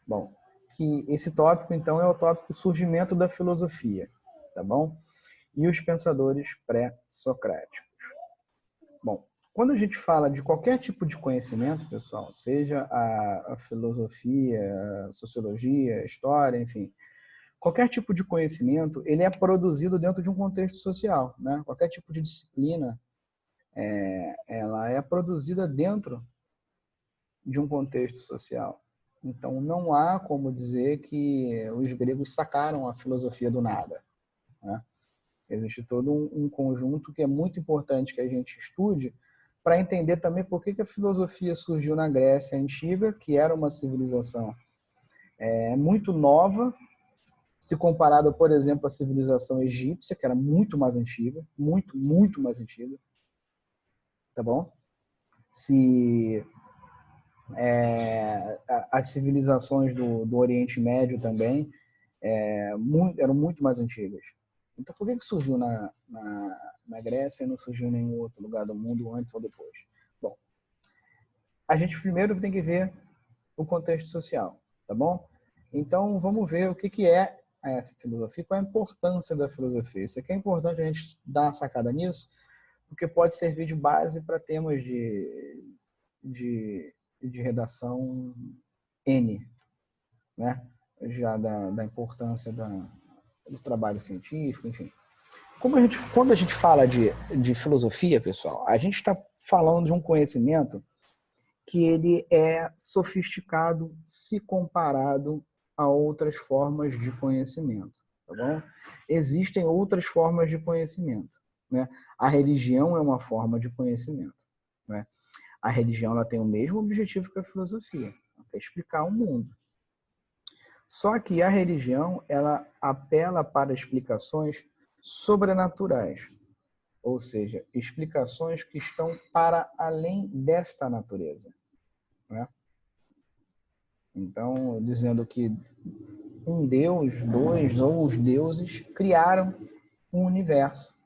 Bom, que esse tópico, então, é o tópico surgimento da filosofia, tá bom? E os pensadores pré-socráticos. Bom, quando a gente fala de qualquer tipo de conhecimento, pessoal, seja a filosofia, a sociologia, a história, enfim, qualquer tipo de conhecimento, ele é produzido dentro de um contexto social, né? Qualquer tipo de disciplina, ela é produzida dentro de um contexto social. Então, não há como dizer que os gregos sacaram a filosofia do nada, né? Existe todo um conjunto que é muito importante que a gente estude para entender também por que a filosofia surgiu na Grécia Antiga, que era uma civilização muito nova, se comparado, por exemplo, à civilização egípcia, que era muito mais antiga, muito mais antiga, tá bom? Se as civilizações do Oriente Médio também eram muito mais antigas. Então, por que surgiu na Grécia e não surgiu em nenhum outro lugar do mundo antes ou depois? Bom, a gente primeiro tem que ver o contexto social, tá bom? Então, vamos ver o que é essa filosofia, qual é a importância da filosofia. Isso aqui é importante a gente dar uma sacada nisso, porque pode servir de base para temas de redação N, né? Já da importância do trabalho científico, enfim. Quando a gente fala de filosofia, pessoal, a gente está falando de um conhecimento que ele é sofisticado se comparado a outras formas de conhecimento, tá bom? Existem outras formas de conhecimento, né? A religião é uma forma de conhecimento, né? A religião ela tem o mesmo objetivo que a filosofia, que é explicar o mundo. Só que a religião ela apela para explicações sobrenaturais, ou seja, explicações que estão para além desta natureza, né? Então, dizendo que um Deus, dois ou os deuses criaram um universo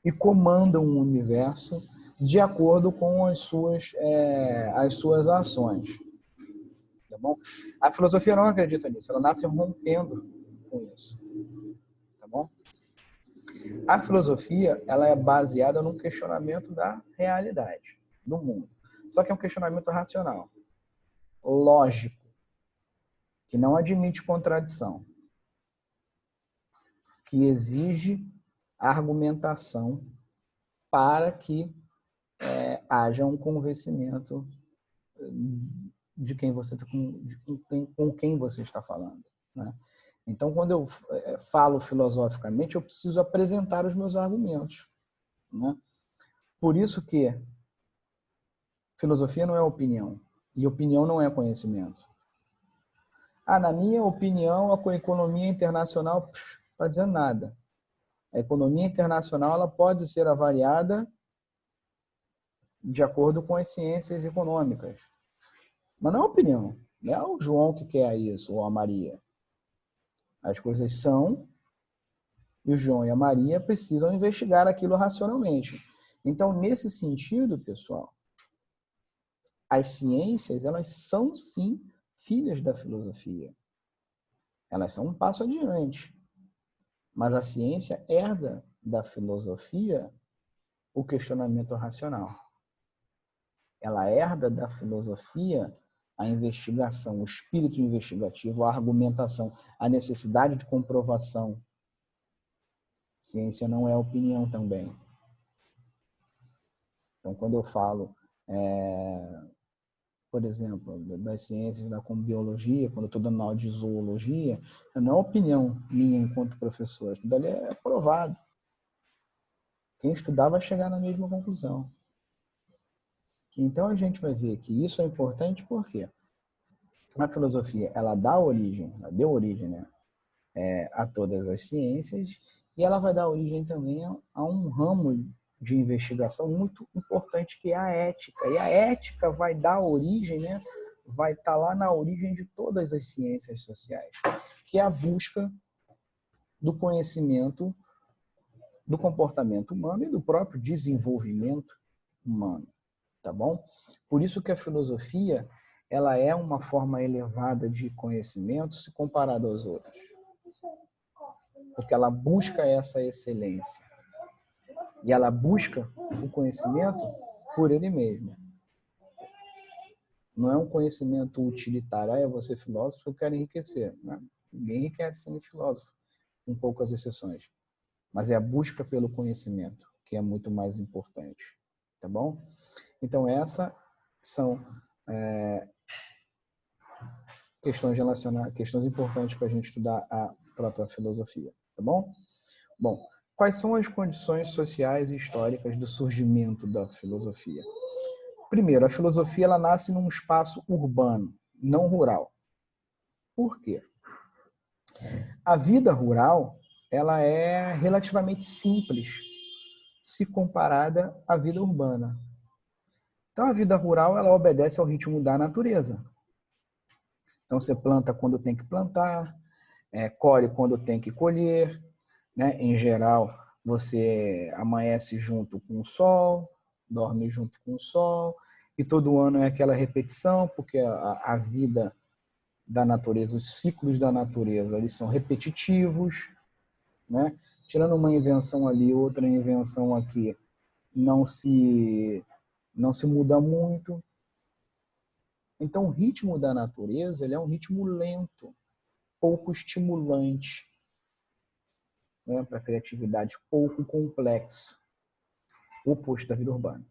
e comandam o universo de acordo com as suas ações. Tá bom? A filosofia não acredita nisso, ela nasce rompendo com isso. Tá bom? A filosofia ela é baseada num questionamento da realidade, do mundo. Só que é um questionamento racional, lógico, que não admite contradição, que exige argumentação para que haja um convencimento de quem você com quem você está falando, né? Então, quando eu falo filosoficamente, eu preciso apresentar os meus argumentos, né? Por isso que filosofia não é opinião e opinião não é conhecimento. Na minha opinião, a economia internacional não está dizendo nada. A economia internacional ela pode ser avaliada de acordo com as ciências econômicas. Mas não é opinião. Não é o João que quer isso, ou a Maria. As coisas são, e o João e a Maria precisam investigar aquilo racionalmente. Então, nesse sentido, pessoal, as ciências, elas são, sim, filhas da filosofia. Elas são um passo adiante. Mas a ciência herda da filosofia o questionamento racional. Ela herda da filosofia a investigação, o espírito investigativo, a argumentação, a necessidade de comprovação. Ciência não é opinião também. Então, quando eu falo, por exemplo, das ciências como biologia, quando eu estou dando aula de zoologia, não é opinião minha enquanto professor, aquilo dali é provado. Quem estudar vai chegar na mesma conclusão. Então, a gente vai ver que isso é importante porque a filosofia, ela deu origem, né, a todas as ciências, e ela vai dar origem também a um ramo de investigação muito importante, que é a ética. E a ética vai dar origem, né, vai estar lá na origem de todas as ciências sociais, que é a busca do conhecimento do comportamento humano e do próprio desenvolvimento humano, tá bom? Por isso que a filosofia ela é uma forma elevada de conhecimento se comparado aos outros. Porque ela busca essa excelência. E ela busca o conhecimento por ele mesmo. Não é um conhecimento utilitário. Eu vou ser filósofo, eu quero enriquecer. Não, ninguém enriquece sendo filósofo, com poucas exceções. Mas é a busca pelo conhecimento, que é muito mais importante. Tá bom? Então, essas são questões importantes para a gente estudar a própria filosofia. Tá bom? Bom, quais são as condições sociais e históricas do surgimento da filosofia? Primeiro, a filosofia ela nasce num espaço urbano, não rural. Por quê? A vida rural ela é relativamente simples se comparada à vida urbana. Então, a vida rural ela obedece ao ritmo da natureza. Então, você planta quando tem que plantar, colhe quando tem que colher, né? Em geral, você amanhece junto com o sol, dorme junto com o sol, e todo ano é aquela repetição, porque a vida da natureza, os ciclos da natureza, eles são repetitivos, né? Tirando uma invenção ali, outra invenção aqui, não se muda muito. Então, o ritmo da natureza ele é um ritmo lento, pouco estimulante, né, para a criatividade, pouco complexo, o oposto da vida urbana.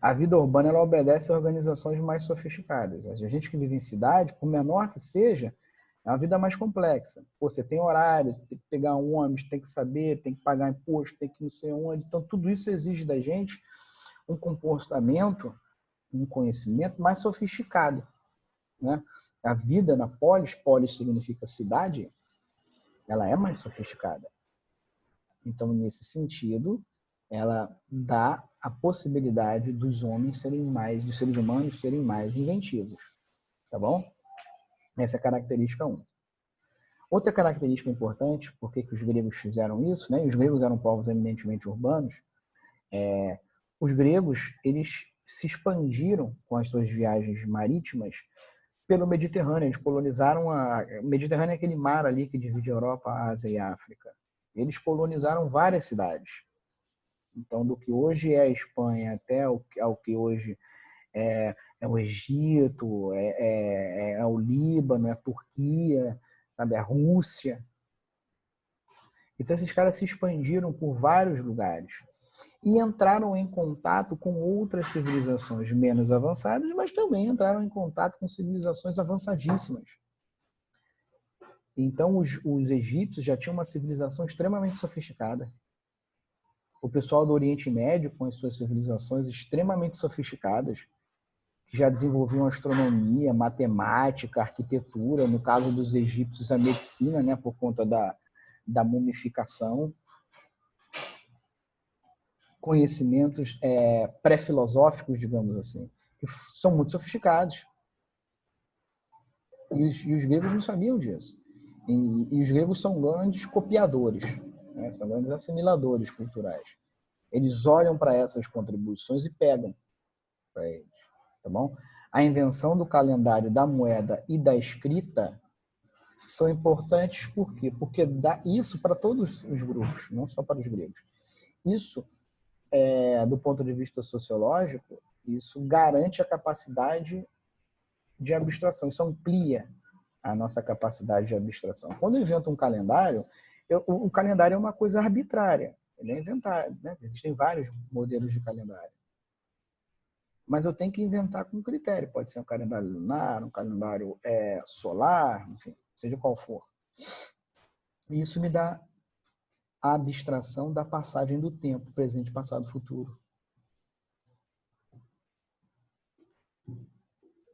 A vida urbana ela obedece a organizações mais sofisticadas. A gente que vive em cidade, por menor que seja, é uma vida mais complexa. Você tem horários, tem que pegar um ônibus, tem que saber, tem que pagar imposto, tem que não sei onde. Então, tudo isso exige da gente um comportamento, um conhecimento mais sofisticado, né? A vida na polis significa cidade, ela é mais sofisticada. Então, nesse sentido, ela dá a possibilidade dos homens serem mais, dos seres humanos serem mais inventivos. Tá bom? Essa é a característica 1. Outra característica importante, por que os gregos fizeram isso, né? Os gregos eram povos eminentemente urbanos. Os gregos, eles se expandiram com as suas viagens marítimas pelo Mediterrâneo. Eles colonizaram o Mediterrâneo é aquele mar ali que divide a Europa, a Ásia e a África. Eles colonizaram várias cidades. Então, do que hoje é a Espanha até ao que hoje é o Egito, é o Líbano, é a Turquia, sabe? A Rússia. Então, esses caras se expandiram por vários lugares e entraram em contato com outras civilizações menos avançadas, mas também entraram em contato com civilizações avançadíssimas. Então, os egípcios já tinham uma civilização extremamente sofisticada. O pessoal do Oriente Médio, com as suas civilizações extremamente sofisticadas, que já desenvolviam astronomia, matemática, arquitetura, no caso dos egípcios, a medicina, né, por conta da mumificação, conhecimentos pré-filosóficos, digamos assim, que são muito sofisticados. E os gregos não sabiam disso. E os gregos são grandes copiadores, né, são grandes assimiladores culturais. Eles olham para essas contribuições e pegam para eles, tá bom? A invenção do calendário, da moeda e da escrita são importantes por quê? Porque dá isso para todos os grupos, não só para os gregos. Isso, do ponto de vista sociológico, isso garante a capacidade de abstração, isso amplia a nossa capacidade de abstração. Quando eu invento um calendário, o calendário é uma coisa arbitrária, ele é inventado, né? Existem vários modelos de calendário. Mas eu tenho que inventar com critério. Pode ser um calendário lunar, um calendário solar, enfim, seja qual for. E isso me dá a abstração da passagem do tempo, presente, passado, futuro.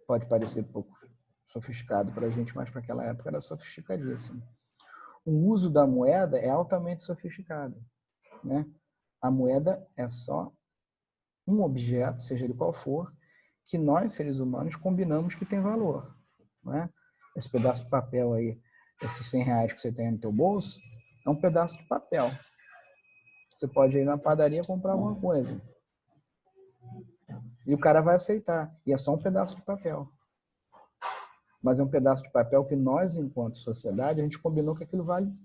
Pode parecer pouco sofisticado para a gente, mas para aquela época era sofisticadíssimo. O uso da moeda é altamente sofisticado, né? A moeda é só um objeto, seja ele qual for, que nós, seres humanos, combinamos que tem valor, né? Esse pedaço de papel aí, esses R$100 que você tem no teu bolso, é um pedaço de papel. Você pode ir na padaria comprar alguma coisa. E o cara vai aceitar. E é só um pedaço de papel. Mas é um pedaço de papel que nós, enquanto sociedade, a gente combinou que aquilo vale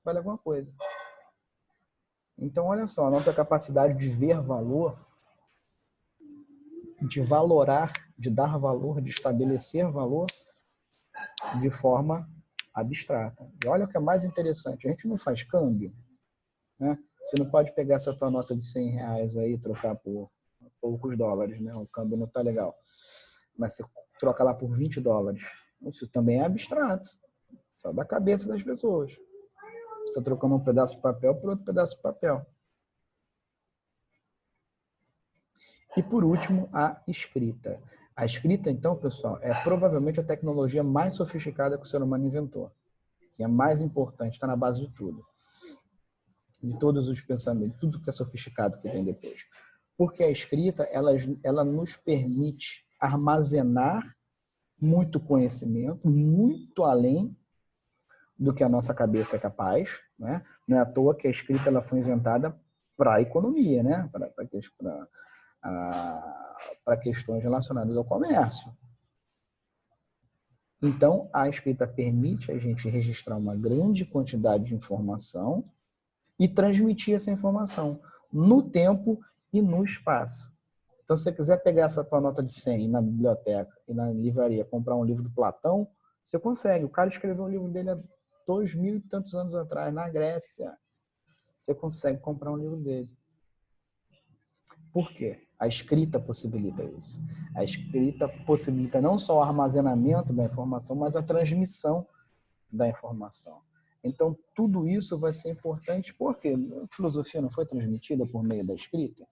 alguma coisa. Então, olha só, a nossa capacidade de ver valor, de valorar, de dar valor, de estabelecer valor de forma abstrata. E olha o que é mais interessante, a gente não faz câmbio, né? Você não pode pegar essa tua nota de R$100 aí e trocar por poucos dólares, né? O câmbio não tá legal. Mas você troca lá por $20. Isso também é abstrato, só da cabeça das pessoas. Você está trocando um pedaço de papel por outro pedaço de papel. E por último, a escrita. A escrita, então, pessoal, é provavelmente a tecnologia mais sofisticada que o ser humano inventou. Assim, é mais importante, está na base de tudo. De todos os pensamentos, tudo que é sofisticado que vem depois. Porque a escrita, ela nos permite armazenar muito conhecimento, muito além do que a nossa cabeça é capaz, né? Não é à toa que a escrita ela foi inventada para a economia, né? Para questões relacionadas ao comércio. Então, a escrita permite a gente registrar uma grande quantidade de informação e transmitir essa informação no tempo e no espaço. Então, se você quiser pegar essa tua nota de 100 na biblioteca e na livraria, comprar um livro do Platão, você consegue. O cara escreveu um livro dele há 2000 e tantos anos atrás, na Grécia. Você consegue comprar um livro dele. Por quê? A escrita possibilita isso. A escrita possibilita não só o armazenamento da informação, mas a transmissão da informação. Então, tudo isso vai ser importante porque a filosofia não foi transmitida por meio da escrita.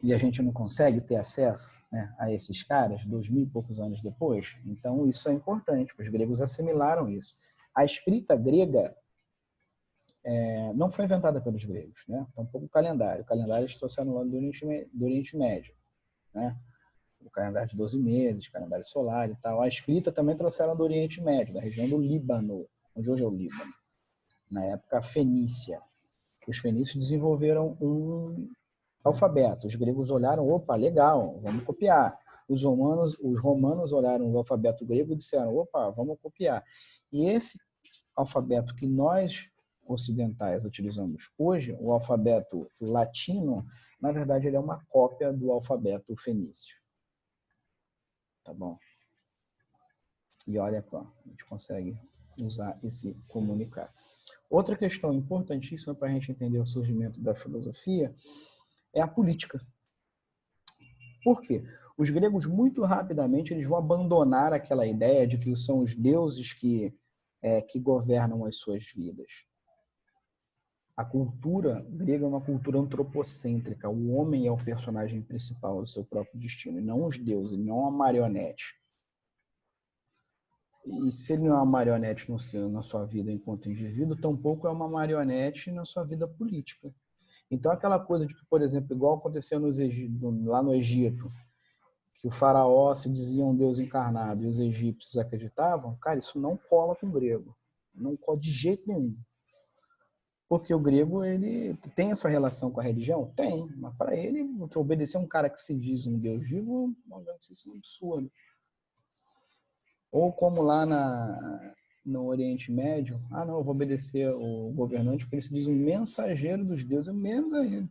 E a gente não consegue ter acesso, né, a esses caras 2000 e poucos anos depois. Então, isso é importante. Os gregos assimilaram isso. A escrita grega não foi inventada pelos gregos, né? Tampouco o calendário. O calendário eles trouxeram lá do Oriente Médio, né? O calendário de 12 meses, calendário solar e tal. A escrita também trouxeram do Oriente Médio, da região do Líbano, onde hoje é o Líbano. Na época fenícia. Os fenícios desenvolveram um alfabeto. Os gregos olharam, opa, legal, vamos copiar. Os romanos olharam o alfabeto grego e disseram, opa, vamos copiar. E esse alfabeto que nós ocidentais utilizamos hoje, o alfabeto latino, na verdade ele é uma cópia do alfabeto fenício. Tá bom? E olha só, a gente consegue usar e se comunicar. Outra questão importantíssima para a gente entender o surgimento da filosofia é a política. Por quê? Os gregos, muito rapidamente, eles vão abandonar aquela ideia de que são os deuses que governam as suas vidas. A cultura grega é uma cultura antropocêntrica. O homem é o personagem principal do seu próprio destino, e não os deuses, ele não é uma marionete. E se ele não é uma marionete na sua vida enquanto indivíduo, tampouco é uma marionete na sua vida política. Então, aquela coisa de que, por exemplo, igual aconteceu lá no Egito, que o faraó se dizia um deus encarnado e os egípcios acreditavam, cara, isso não cola com o grego. Não cola de jeito nenhum. Porque o grego, ele tem a sua relação com a religião? Tem. Mas para ele, obedecer um cara que se diz um deus vivo é um grandíssimo absurdo. Ou como lá no Oriente Médio, não, eu vou obedecer o governante porque ele se diz um mensageiro dos deuses. Menos ainda.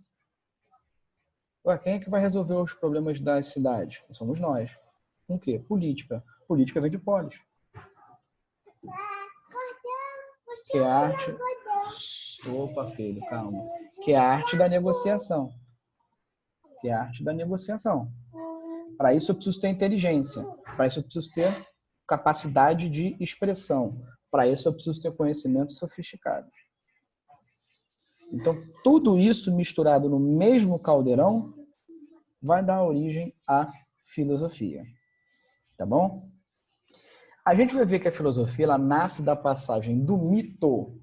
Ué, quem é que vai resolver os problemas das cidades? Somos nós. Com o quê? Política. Política vem de polis. Que é a arte... Opa, filho, calma. Que é a arte da negociação. Que é a arte da negociação. Para isso eu preciso ter inteligência. Para isso eu preciso ter capacidade de expressão. Para isso eu preciso ter conhecimento sofisticado. Então, tudo isso misturado no mesmo caldeirão vai dar origem à filosofia. Tá bom? A gente vai ver que a filosofia ela nasce da passagem do mito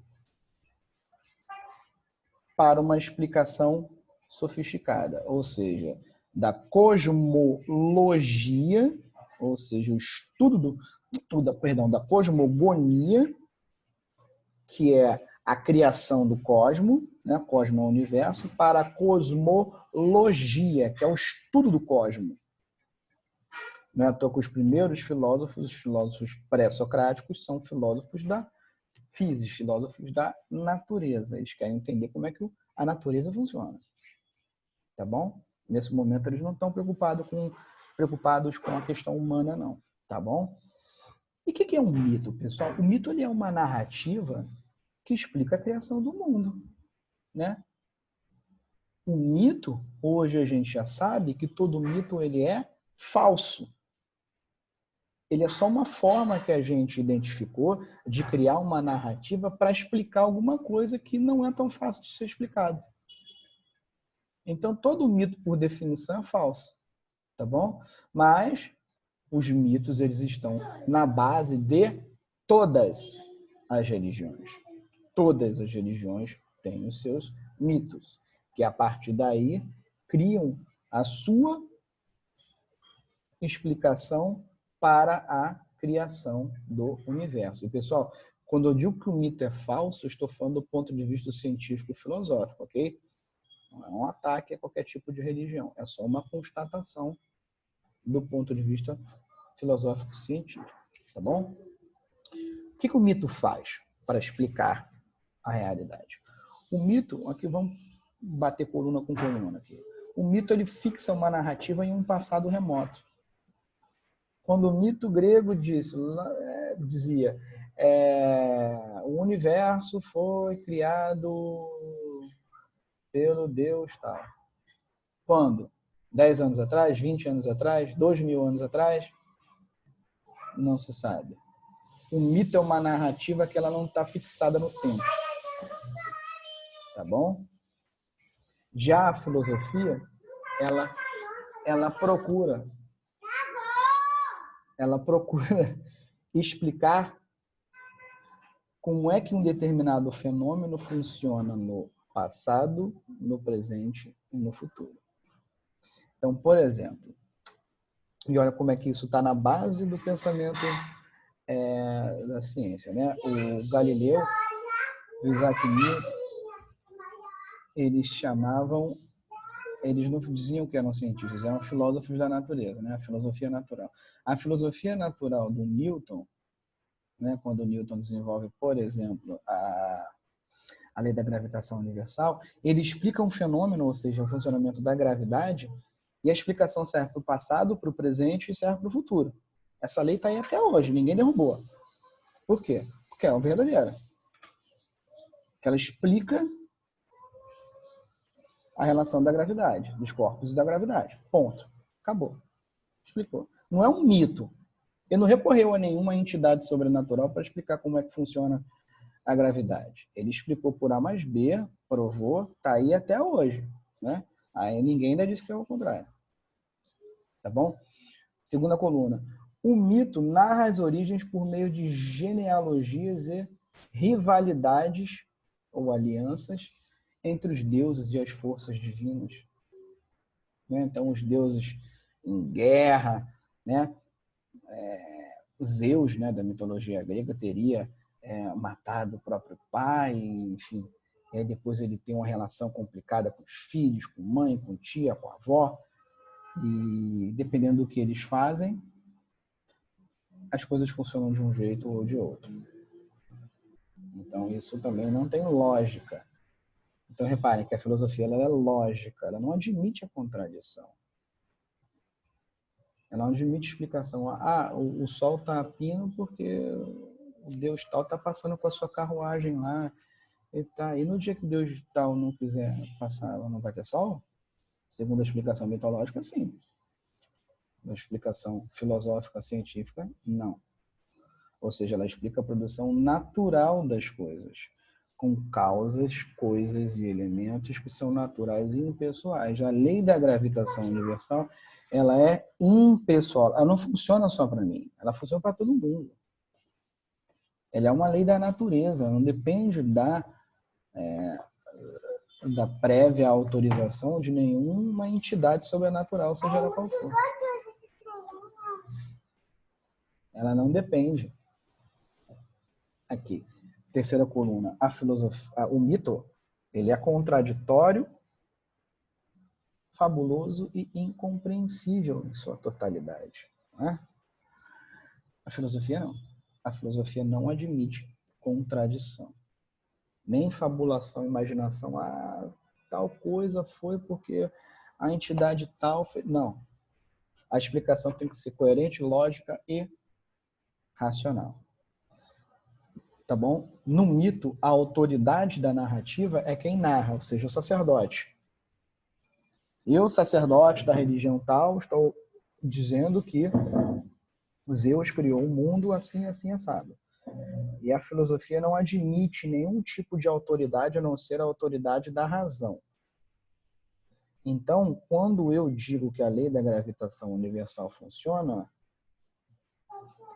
para uma explicação sofisticada, ou seja, da cosmologia, ou seja, o estudo da cosmogonia, que é a criação do cosmo, né? Cosmo é o universo, para a cosmologia, que é o estudo do cosmo. Não é à toa que os primeiros filósofos, os filósofos pré-socráticos, são filósofos da física, filósofos da natureza. Eles querem entender como é que a natureza funciona. Tá bom? Nesse momento eles não estão preocupados com a questão humana, não. Tá bom? E o que é um mito, pessoal? O mito ele é uma narrativa que explica a criação do mundo, né? O mito, hoje a gente já sabe que todo mito ele é falso. Ele é só uma forma que a gente identificou de criar uma narrativa para explicar alguma coisa que não é tão fácil de ser explicado. Então, todo mito, por definição, é falso, tá bom? Mas os mitos, eles estão na base de todas as religiões. Todas as religiões têm os seus mitos, que a partir daí criam a sua explicação para a criação do universo. E, pessoal, quando eu digo que o mito é falso, eu estou falando do ponto de vista científico e filosófico, ok? Não é um ataque a qualquer tipo de religião, é só uma constatação do ponto de vista filosófico e científico, tá bom? O que o mito faz para explicar a realidade? O mito, aqui vamos bater coluna com coluna aqui. O mito ele fixa uma narrativa em um passado remoto. Quando o mito grego dizia o universo foi criado pelo Deus tal. Quando? 10 anos atrás? 20 anos atrás? 2000 anos atrás? Não se sabe. O mito é uma narrativa que ela não está fixada no tempo. Tá bom? Já a filosofia, ela procura explicar como é que um determinado fenômeno funciona no passado, no presente e no futuro. Então, por exemplo, e olha como é que isso está na base do pensamento da ciência, né? O Galileu, o Isaac Newton, eles não diziam que eram cientistas, eram filósofos da natureza, né? A filosofia natural. A filosofia natural do Newton, né? Quando o Newton desenvolve, por exemplo, a lei da gravitação universal, ele explica um fenômeno, ou seja, o funcionamento da gravidade, e a explicação serve para o passado, para o presente e serve para o futuro. Essa lei está aí até hoje, ninguém derrubou. Por quê? Porque é uma verdadeira. Que ela explica a relação da gravidade, dos corpos e da gravidade. Ponto. Acabou. Explicou. Não é um mito. Ele não recorreu a nenhuma entidade sobrenatural para explicar como é que funciona a gravidade. Ele explicou por A mais B, provou, está aí até hoje, né? Aí ninguém ainda disse que é o contrário. Tá bom? Segunda coluna. O mito narra as origens por meio de genealogias e rivalidades ou alianças entre os deuses e as forças divinas. Né? Então, os deuses em guerra, né? Zeus, né, da mitologia grega, teria matado o próprio pai, enfim. E aí depois ele tem uma relação complicada com os filhos, com mãe, com tia, com avó. E dependendo do que eles fazem, as coisas funcionam de um jeito ou de outro. Então, isso também não tem lógica. Então, reparem que a filosofia ela é lógica, ela não admite a contradição. Ela não admite explicação. O sol está a pino porque o Deus tal está passando com a sua carruagem lá. E no dia que Deus tal não quiser passar, ela não vai ter sol? Segundo a explicação mitológica, sim. A explicação filosófica, científica, não. Ou seja, ela explica a produção natural das coisas, com causas, coisas e elementos que são naturais e impessoais. A lei da gravitação universal, ela é impessoal. Ela não funciona só para mim, ela funciona para todo mundo. Ela é uma lei da natureza, não depende da prévia autorização de nenhuma entidade sobrenatural, seja ela qual for. Ela não depende. Aqui. terceira coluna, a filosofia, o mito, ele é contraditório, fabuloso e incompreensível em sua totalidade. Né? A filosofia não. A filosofia não admite contradição. Nem fabulação, imaginação. Ah, tal coisa foi porque a entidade tal fez. Não. A explicação tem que ser coerente, lógica e racional. Tá bom? No mito, a autoridade da narrativa é quem narra, ou seja, o sacerdote. Eu, sacerdote da religião tal, estou dizendo que Zeus criou o mundo assim, assim, assado. E a filosofia não admite nenhum tipo de autoridade a não ser a autoridade da razão. Então, quando eu digo que a lei da gravitação universal funciona,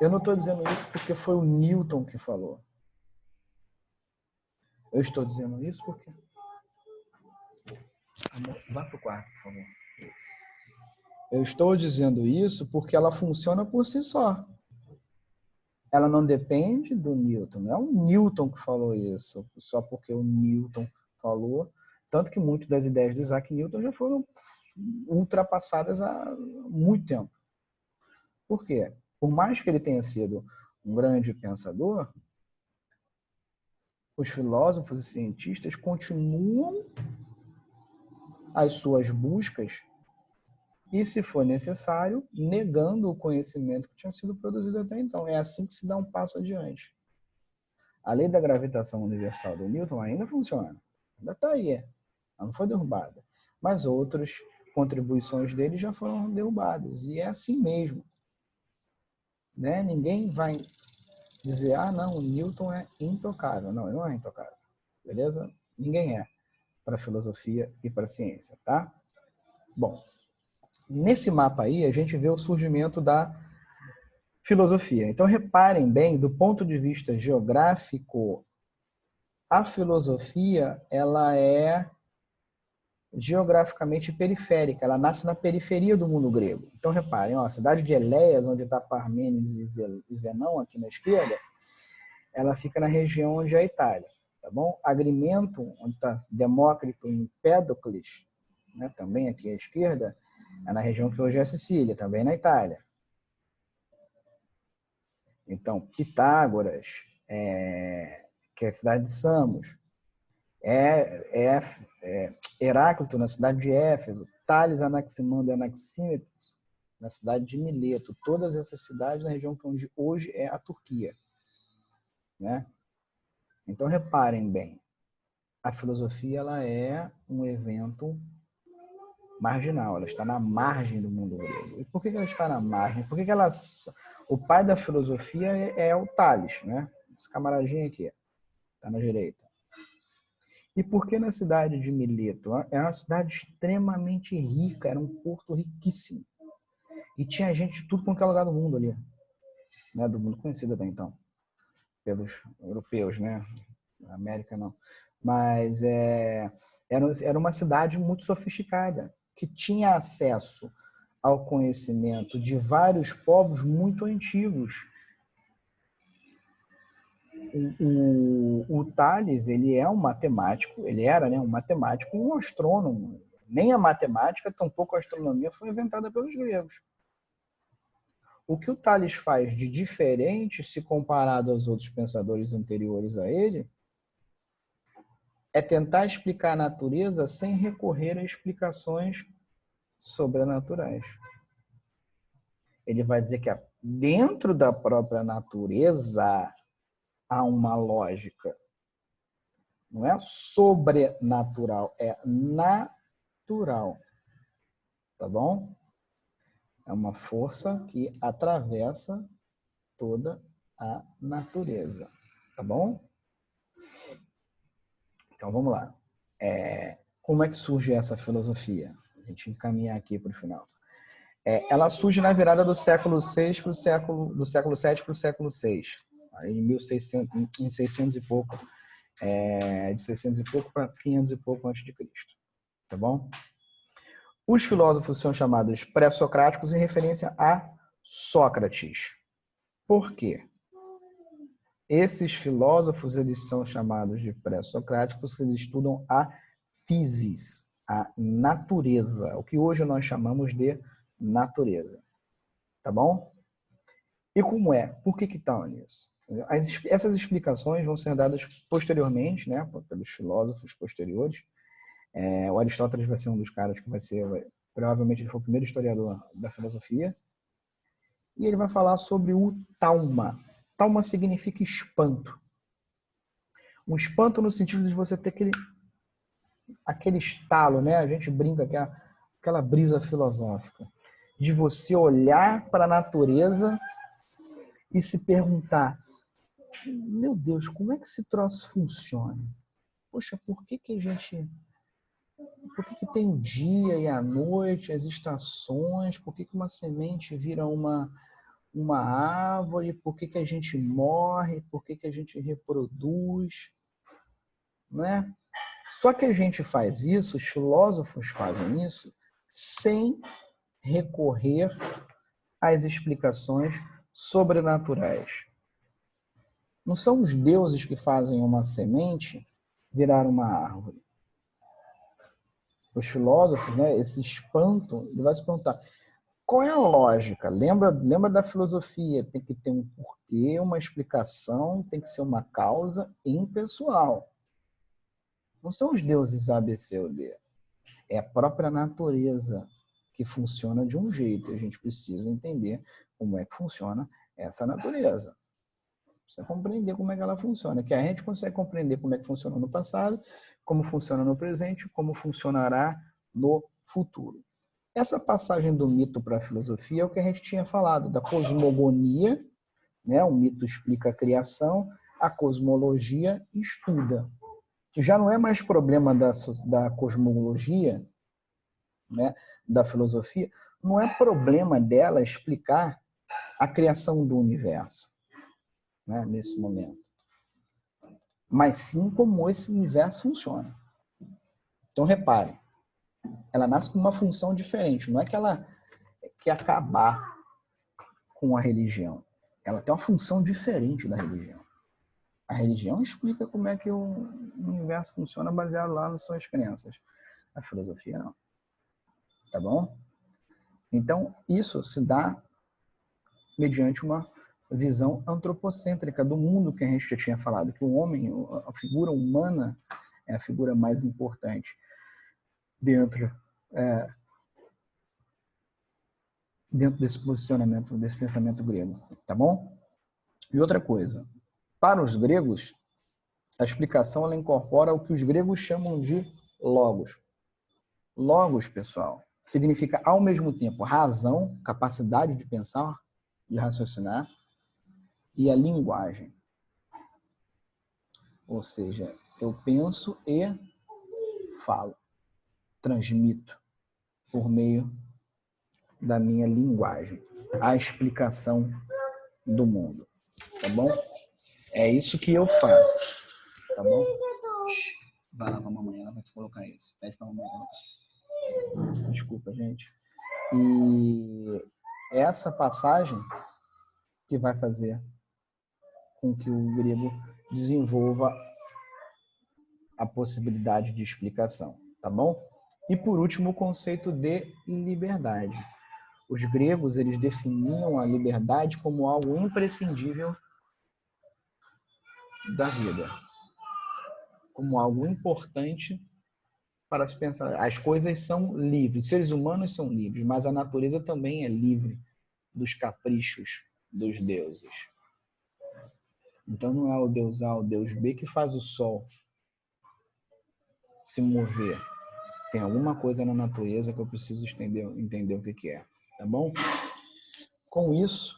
eu não estou dizendo isso porque foi o Newton que falou. Eu estou dizendo isso porque... Amor, vá para o quarto, por favor. Eu estou dizendo isso porque ela funciona por si só. Ela não depende do Newton. Não é o Newton que falou isso, só porque o Newton falou. Tanto que muitas das ideias de Isaac Newton já foram ultrapassadas há muito tempo. Por quê? Por mais que ele tenha sido um grande pensador, os filósofos e cientistas continuam as suas buscas e, se for necessário, negando o conhecimento que tinha sido produzido até então. É assim que se dá um passo adiante. A lei da gravitação universal do Newton ainda funciona. Ainda está aí. Ela não foi derrubada. Mas outras contribuições dele já foram derrubadas. E é assim mesmo. Né? Ninguém vai dizer, ah, não, o Newton é intocável. Não, ele não é intocável. Beleza? Ninguém é para a filosofia e para a ciência, tá? Bom, nesse mapa aí a gente vê o surgimento da filosofia. Então reparem bem, do ponto de vista geográfico, a filosofia ela é geograficamente periférica, ela nasce na periferia do mundo grego. Então reparem, ó, a cidade de Eléias, onde está Parmênides e Zenão, aqui na esquerda, ela fica na região onde é a Itália. Tá bom? Agrimento, onde está Demócrito e Empédocles, né, também aqui à esquerda, é na região que hoje é a Sicília, também na Itália. Então, Pitágoras, que é a cidade de Samos, Heráclito, na cidade de Éfeso, Tales, Anaximandro e Anaxímenes, na cidade de Mileto. Todas essas cidades na região onde hoje é a Turquia. Né? Então, reparem bem, a filosofia ela é um evento marginal, ela está na margem do mundo grego. E por que ela está na margem? Porque o pai da filosofia é o Tales, né? Esse camaradinho aqui, está na direita. E por que na cidade de Mileto? É uma cidade extremamente rica, era um porto riquíssimo. E tinha gente de tudo quanto é lugar do mundo ali. Né? Do mundo conhecido até então, pelos europeus, né? Na América não. Mas era uma cidade muito sofisticada, que tinha acesso ao conhecimento de vários povos muito antigos. O Tales, ele é um matemático, ele era, né, um matemático e um astrônomo. Nem a matemática, tampouco a astronomia foi inventada pelos gregos. O que o Tales faz de diferente, se comparado aos outros pensadores anteriores a ele, é tentar explicar a natureza sem recorrer a explicações sobrenaturais. Ele vai dizer que dentro da própria natureza há uma lógica. Não é sobrenatural, é natural. Tá bom? É uma força que atravessa toda a natureza. Tá bom? Então, vamos lá. Como é que surge essa filosofia? A gente encaminhar aqui para o final. Ela surge na virada do século VI para o século VII para o século VI, em 600 e pouco, de 600 e pouco para 500 e pouco antes de Cristo, tá bom? Os filósofos são chamados pré-socráticos em referência a Sócrates. Por quê? Esses filósofos, eles são chamados de pré-socráticos, eles estudam a physis, a natureza, o que hoje nós chamamos de natureza. Tá bom? E como é? Por que estão nisso? Essas explicações vão ser dadas posteriormente, né, pelos filósofos posteriores. O Aristóteles vai ser um dos caras que provavelmente ele foi o primeiro historiador da filosofia. E ele vai falar sobre o tauma. Tauma significa espanto. Um espanto no sentido de você ter aquele estalo, né? A gente brinca que é aquela brisa filosófica. De você olhar para a natureza e se perguntar: meu Deus, como é que esse troço funciona? Poxa, por que tem o dia e a noite, as estações? Por que uma semente vira uma árvore? Por que a gente morre? Por que a gente reproduz? Né? Só que a gente faz isso, os filósofos fazem isso, sem recorrer às explicações sobrenaturais. Não são os deuses que fazem uma semente virar uma árvore. Os filósofos, né, esse espanto, ele vai se perguntar: qual é a lógica? Lembra da filosofia? Tem que ter um porquê, uma explicação, tem que ser uma causa impessoal. Não são os deuses A, B, C ou D. É a própria natureza que funciona de um jeito. A gente precisa entender como é que funciona essa natureza. Precisa compreender como é que ela funciona. Que a gente consegue compreender como é que funcionou no passado, como funciona no presente, como funcionará no futuro. Essa passagem do mito para a filosofia é o que a gente tinha falado, da cosmogonia, né? O mito explica a criação, a cosmologia estuda. Já não é mais problema da cosmologia, né? Da filosofia, não é problema dela explicar a criação do universo, né? Nesse momento. Mas sim como esse universo funciona. Então, repare, ela nasce com uma função diferente. Não é que ela quer acabar com a religião. Ela tem uma função diferente da religião. A religião explica como é que o universo funciona baseado lá nas suas crenças. A filosofia não. Tá bom? Então, isso se dá mediante uma visão antropocêntrica do mundo que a gente já tinha falado, que o homem, a figura humana, é a figura mais importante dentro desse posicionamento, desse pensamento grego, tá bom? E outra coisa, para os gregos, a explicação ela incorpora o que os gregos chamam de logos. Logos, pessoal, significa ao mesmo tempo razão, capacidade de pensar, de raciocinar, e a linguagem. Ou seja, eu penso e falo, transmito por meio da minha linguagem a explicação do mundo, tá bom? É isso que eu faço, tá bom? Vai lá pra mamãe, ela vai te colocar isso. Pede pra mamãe. Desculpa, gente. E essa passagem que vai fazer com que o grego desenvolva a possibilidade de explicação, tá bom? E por último, o conceito de liberdade. Os gregos, eles definiam a liberdade como algo imprescindível da vida, como algo importante para se pensar. As coisas são livres, os seres humanos são livres, mas a natureza também é livre dos caprichos dos deuses. Então não é o deus A, o deus B que faz o sol se mover. Tem alguma coisa na natureza que eu preciso entender o que é, tá bom? Com isso,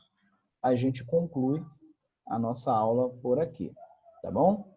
a gente conclui a nossa aula por aqui, tá bom?